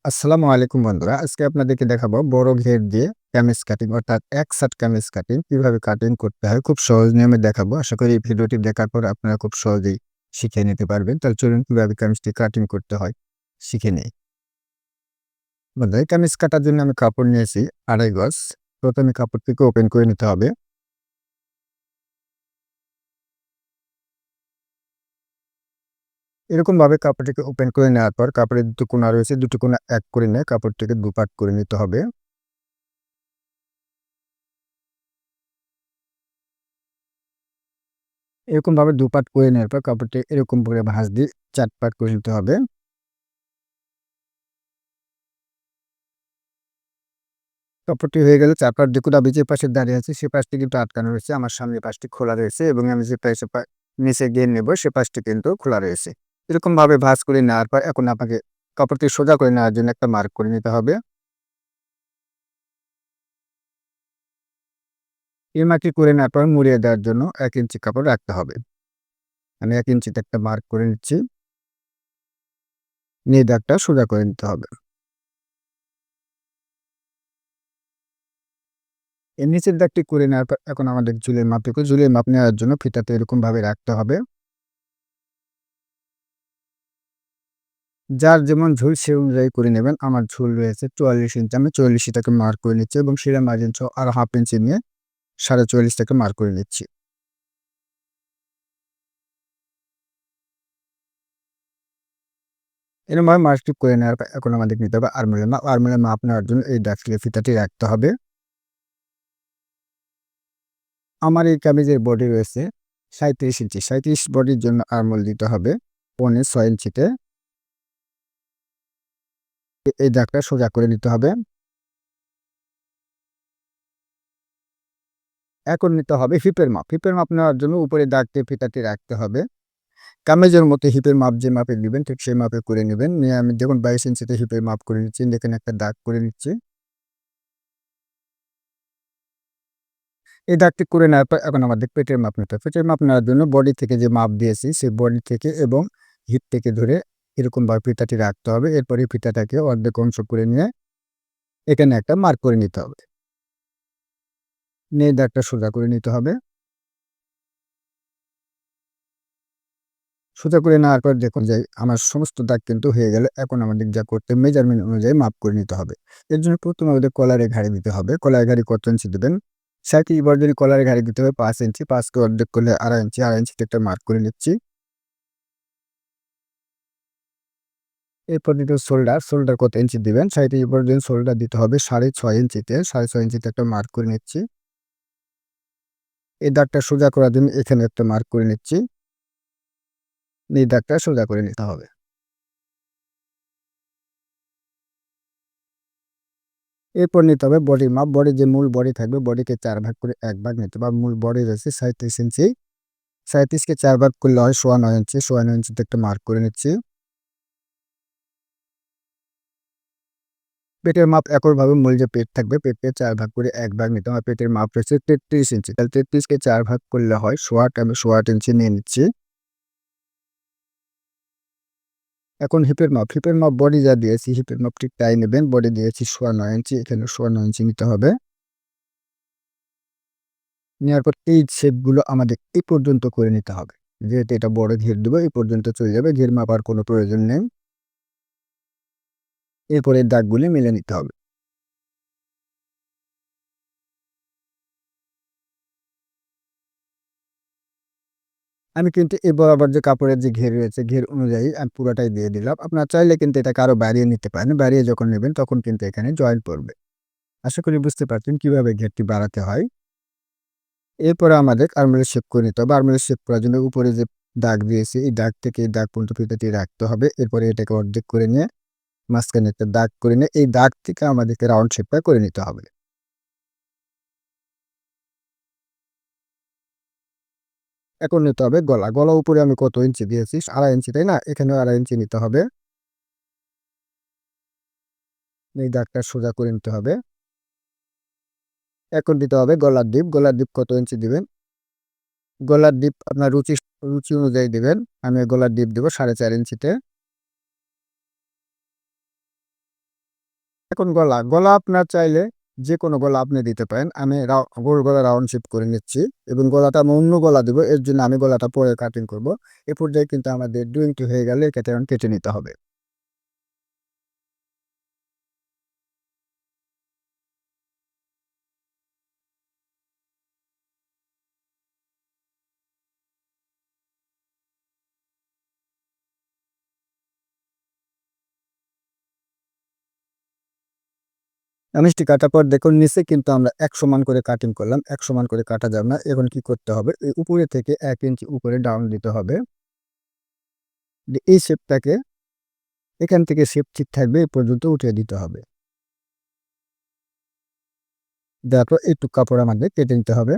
আসসালামু আলাইকুম বন্ধুরা। আজকে আপনাদেরকে দেখাবো বড় ঘের দিয়ে কামিজ কাটিং অর্থাৎ এক শার্ট কামিজ কাটিং কিভাবে কাটিং করতে হয় খুব সহজ নিয়মে দেখাবো। আশা করি এই ভিডিওটি দেখার পর আপনারা খুব সহজেই শিখে নিতে পারবেন। তাহলে চলুন কিভাবে কামিজটি কাটিং করতে হয় শিখে নেই। বন্ধুরা এই কামিজ কাটার জন্য আমি কাপড় নিয়েছি ২.৫ গজ। প্রথমে কাপড়টিকে ওপেন করে নিতে হবে। এরকমভাবে কাপড়টিকে ওপেন করে নেওয়ার পর কাপড়ের দুটো কোণা রয়েছে, দুটো কোণা এক করে নিয়ে কাপড়টিকে দুপাট করে নিতে হবে। এরকমভাবে দুপাট করে নেওয়ার পর কাপড়টি এরকম করে ভাঁজ দিয়ে ৪ পাট করে নিতে হবে। কাপড়টি হয়ে গেলে ৪ পাট যে আমি যে পাশে দাঁড়িয়ে আছি সে পাশটি কিন্তু আটকানো রয়েছে। আমার সামনের পাশটি খোলা রয়েছে এবং আমি যে পাশে নিচে গিয়ে নেব সে পাশটি কিন্তু খোলা রয়েছে। এরকমভাবে ভাঁজ করে নেওয়ার পর এখন আপনাকে কাপড়টি সোজা করে নেওয়ার জন্য একটা মার্ক করে নিতে হবে। এই মার্কটি করে নেওয়ার পর মুড়িয়ে দেওয়ার জন্য ১ ইঞ্চি কাপড় রাখতে হবে। আমি ১ ইঞ্চিতে একটা মার্ক করে নিচ্ছি। নিয়ে দাগটা সোজা করে নিতে হবে। এর নিচের দাগটি করে নেওয়ার পর এখন আমাদের ঝুলের মাপ দেখো, ঝুলের মাপ নেওয়ার জন্য ফিতাতে এরকমভাবে রাখতে হবে। যার যেমন ঝুল সে অনুযায়ী করে নেবেন। আমার ঝুল রয়েছে ৪৪ ইঞ্চি। আমি ৪৪ টাকে মার্ক করে নিচ্ছি এবং শিরা মার্জিন সহ আরো ১/২ ইঞ্চি নিয়ে ৪৫ টাকে মার্ক করে নিচ্ছি। এরকমভাবে মার্কটি করে নেওয়ার পর এখন আমাদের নিতে হবে আর্মহোলের মাপ। আর্মহোলের মাপ নেওয়ার জন্য এই দাগ থেকে ফিতাটি রাখতে হবে। আমার এই কামিজের বডি রয়েছে ৩৭ ইঞ্চি। ৩৭ বডির জন্য আর্মহোল দিতে হবে ৬.৫ ইঞ্চিতে। এই দাগটা সোজা করে নিতে হবে। এখন নিতে হবে হিপের মাপ। হিপের মাপ নেওয়ার জন্য উপরে দাগ দিয়ে ফিতাটি রাখতে হবে। কামিজের মতো হিপের মাপ যে মাপে নিবেন ঠিক সেই মাপে করে নিবেন। নিয়ে আমি দেখুন ২২ ইঞ্চিতে হিপের মাপ করে নিচ্ছি। দেখেন একটা দাগ করে নিচ্ছি। এই দাগটি করে নেওয়ার পর এখন আমাদের পেটের মাপ নিতে হবে। পেটের মাপ নেওয়ার জন্য বডি থেকে যে মাপ দিয়েছি সেই বডি থেকে এবং হিপ থেকে ধরে এরকমভাবে ফিতাটি রাখতে হবে। এরপরে ফিতাটাকে অর্ধেক অংশ করে নিয়ে এখানে একটা মার্ক করে নিতে হবে। নিয়ে দাগটা সোজা করে নিতে হবে। সোজা করে নেওয়ার পর দেখুন যে আমার সমস্ত দাগ কিন্তু হয়ে গেল। এখন আমাদের যা করতে হবে মেজারমেন্ট অনুযায়ী মাপ করে নিতে হবে। এর জন্য প্রথমে আমাদের কলারের ঘাড়ি দিতে হবে। কলারের ঘাড়ি কত ইঞ্চি দিবেন? ৩৭ বর্জনী কলারের ঘাড়ি দিতে হবে ৫ ইঞ্চি। ৫ কে অর্ধেক করলে ২.৫ ইঞ্চি। ২.৫ ইঞ্চিতে একটা মার্ক করে নিচ্ছি। এরপর দিতে হবে শোল্ডার। শোল্ডার কত ইঞ্চি দিবেন? ৩৭ বর্জনী শোল্ডার দিতে হবে ৬.৫ ইঞ্চিতে। ৬.৫ ইঞ্চিতে একটা মার্ক করে নিচ্ছি। এই দাগটা সোজা করার জন্য এখানে একটা মার্ক করে নিচ্ছি। এই দাগটা সোজা করে নিতে হবে। এরপর নিতে হবে বডির মাপ। বডির যে মূল বডি থাকবে বডিকে ৪ ভাগ করে ১ ভাগ নিতে হবে। মূল বডি রয়েছে ৩৭ ইঞ্চি। ৩৭ কে ৪ ভাগ করলে হয় ৯.৫ ইঞ্চি। ৯.৫ ইঞ্চিতে একটা মার্ক করে নিচ্ছি। পেটের মাপ একইভাবে মূল যে পেট থাকবে পেটকে ৪ ভাগ করে ১ ভাগ নিতে হবে। পেটের মাপ রয়েছে ৩৩ ইঞ্চি। তাহলে ৩৩ কে ৪ ভাগ করলে হয় ৮.৫। আমি ৮.৫ ইঞ্চি নিয়ে নিচ্ছি। এখন হিপের মাপ। হিপের মাপ বডি যা দিয়েছি হিপের মাপ ঠিক তাই নেবেন। বডি দিয়েছি ৯.৫ ইঞ্চি। এখানে ৯.৫ ইঞ্চি নিতে হবে। নেওয়ার পর এই শেপগুলো আমাদের এই পর্যন্ত করে নিতে হবে। যেহেতু এটা বড় ঘের দেবো এই পর্যন্ত চলে যাবে। ঘের মাপার কোনো প্রয়োজন নেই। এরপরে দাগগুলি মিলে নিতে হবে। আমি কিন্তু এই বরাবর যে কাপড়ের যে ঘের রয়েছে, ঘের অনুযায়ী আমি পুরাটাই দিয়ে দিলাম। আপনারা চাইলে কিন্তু এটাকে আরো বাড়িয়ে নিতে পারেন। বাড়িয়ে যখন নেবেন তখন কিন্তু এখানে জয়েন্ট পড়বে। আশা করি বুঝতে পারছেন কিভাবে ঘেরটি বাড়াতে হয়। এরপরে আমাদের আর্মহোলের শেপ করে নিতে হবে। আর্মহোলের শেপ করার জন্য উপরে যে দাগ দিয়েছি, এই দাগ থেকে এই দাগ পর্যন্ত ফিতাটি রাখতে হবে। এরপরে এটাকে অর্ধেক করে নিয়ে মাঝখানে একটা দাগ করে নিয়ে এই দাগ থেকে আমাদেরকে রাউন্ড শেপটা করে নিতে হবে। এখন নিতে হবে গলা। গলা উপরে আমি কত ইঞ্চি দিয়েছি? ২.৫ ইঞ্চি, তাই না? এখানেও ২.৫ ইঞ্চি নিতে হবে। এই দাগটা সোজা করে নিতে হবে। এখন দিতে হবে গলার ডিপ। গলার ডিপ কত ইঞ্চি দিবেন? গলার ডিপ আপনার রুচি অনুযায়ী দিবেন। আমি গলার ডিপ দিব ৪.৫ ইঞ্চিতে। এখন গলা, গলা আপনার চাইলে যেকোনো গলা আপনি দিতে পারেন। আমি গোল গলা রাউন্ড শেপ করে নিচ্ছি এবং গলাটা আমি অন্য গলা দিব। এর জন্য আমি গলাটা পরে কাটিং করব। এ পর্যায়ে কিন্তু আমাদের ড্রয়িংটি হয়ে গেলে এটাকে এখন কেটে নিতে হবে। কামিজটি কাটার পর দেখুন নিচে কিন্তু আমরা এক সমান করে কাটিং করলাম। এক সমান করে কাটা যাবে না। এখন কি করতে হবে? এই উপরে থেকে ১ ইঞ্চি উপরে ডাউন দিতে হবে। এই শেপটাকে এখান থেকে শেপ ঠিক থাকবে এই পর্যন্ত উঠিয়ে দিতে হবে। দেওয়ার পর একটু কাপড় আমাদের কেটে নিতে হবে।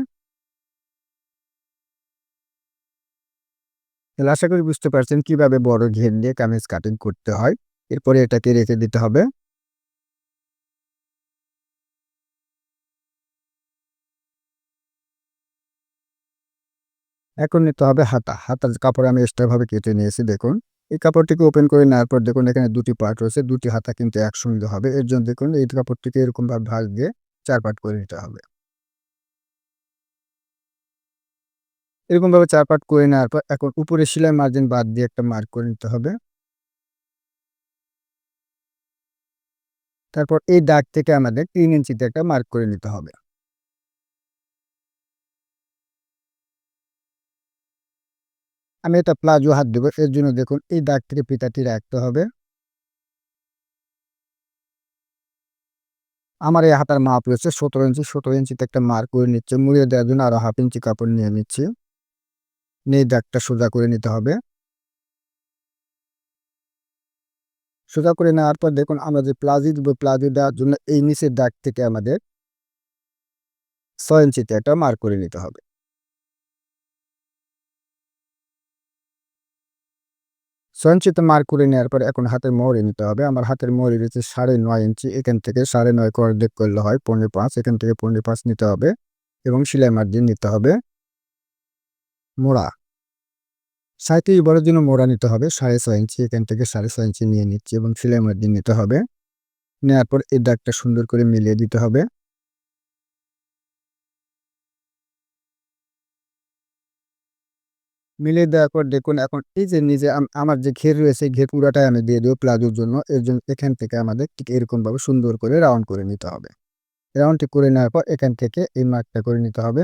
তাহলে আশা করি বুঝতে পারছেন কিভাবে বড় ঘের দিয়ে কামিজ কাটিং করতে হয়। এরপরে এটাকে রেখে দিতে হবে। এখন নিতে হবে হাতা। হাতার কাপড় আমি এক্সট্রা ভাবে কেটে নিয়েছি দেখুন। এই কাপড়টিকে ওপেন করে নেওয়ার পর দেখুন এখানে ২ টি পার্ট রয়েছে। ২ টি হাতা কিন্তু একসঙ্গে হবে। এর জন্য দেখুন এই কাপড়টিকে এরকমভাবে ভাঁজ দিয়ে ৪ পার্ট করে নিতে হবে। এরকমভাবে ৪ পার্ট করে নেওয়ার পর এখন উপরে সেলাই মার্জিন বাদ দিয়ে একটা মার্ক করে নিতে হবে। তারপর এই দাগ থেকে আমাদের ৩ ইঞ্চিতে একটা মার্ক করে নিতে হবে। আমি এটা প্লাজো হাত দেব। এর জন্য দেখুন এই দাগ থেকে ফিতাটি রাখতে হবে। আমার এই হাতার মাপ রয়েছে ১৭ ইঞ্চি। ১৭ ইঞ্চিতে একটা মার্ক করে নিচ্ছি। মুড়িয়ে দেওয়ার জন্য আরো ১/২ ইঞ্চি কাপড় নিয়ে নিচ্ছি। নিয়ে দাগটা সোজা করে নিতে হবে। সোজা করে নেওয়ার পর দেখুন আমরা যে প্লাজো দিব, প্লাজো দেওয়ার জন্য এই নিচের দাগ থেকে আমাদের ৬ ইঞ্চিতে একটা মার্ক করে নিতে হবে। ৬ ইঞ্চিতে মার্ক করে নেওয়ার পর এখন হাতের মহরে নিতে হবে। আমার হাতের মহরে রয়েছে ৯.৫ ইঞ্চি। এখান থেকে ৯.৫ করে অর্ধেক করলে হয় ৫.৫। এখান থেকে ৫.৫ নিতে হবে এবং সেলাই মার্জিন নিতে হবে। মোড়া ৩৭ বরের জন্য মোড়া নিতে হবে ৬.৫ ইঞ্চি। এখান থেকে ৬.৫ ইঞ্চি নিয়ে নিচ্ছি এবং সেলাই মার্জিন নিতে হবে। নেওয়ার পর এই দাগটা সুন্দর করে মিলিয়ে দিতে হবে। মিলিয়ে দেওয়ার পর দেখুন এখন এই যে নিজে আমার যে ঘের রয়েছে ঘের পুরাটাই আমি দিয়ে দেবো প্লাজোর জন্য। এর জন্য এখান থেকে আমাদের ঠিক এরকমভাবে সুন্দর করে রাউন্ড করে নিতে হবে। রাউন্ডটি করে নেওয়ার পর এখান থেকে এই মার্কটা করে নিতে হবে।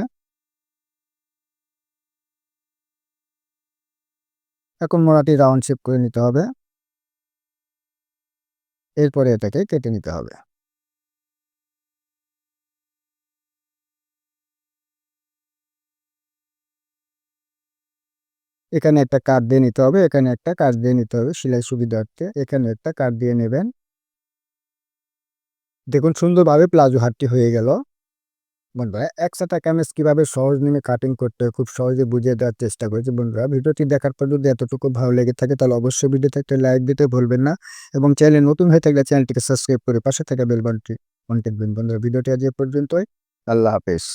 এখন মোড়াটি রাউন্ড শেপ করে নিতে হবে। এরপরে এটাকে কেটে নিতে হবে। এখানে একটা কাট দিয়ে নিতে হবে, এখানে একটা কাট দিয়ে নিতে হবে সেলাই সুবিধার্থে। এখানে একটা কাট দিয়ে নেবেন। দেখুন সুন্দরভাবে প্লাজো হাতটি হয়ে গেল। বন্ধুরা একসাথে কামিজ কিভাবে সহজ নিয়মে কাটিং করতে হয় খুব সহজে বুঝিয়ে দেওয়ার চেষ্টা করেছি। বন্ধুরা ভিডিওটি দেখার পর যদি এতটুকু ভালো লেগে থাকে তাহলে অবশ্যই ভিডিওতে একটা লাইক দিতে ভুলবেন না এবং চ্যানেলে নতুন হয়ে থাকলে চ্যানেলটিকে সাবস্ক্রাইব করে পাশে থাকা বেল বাটনটি অন করে দিন। বন্ধুরা ভিডিওটি আজ এ পর্যন্তই। আল্লাহ হাফেজ।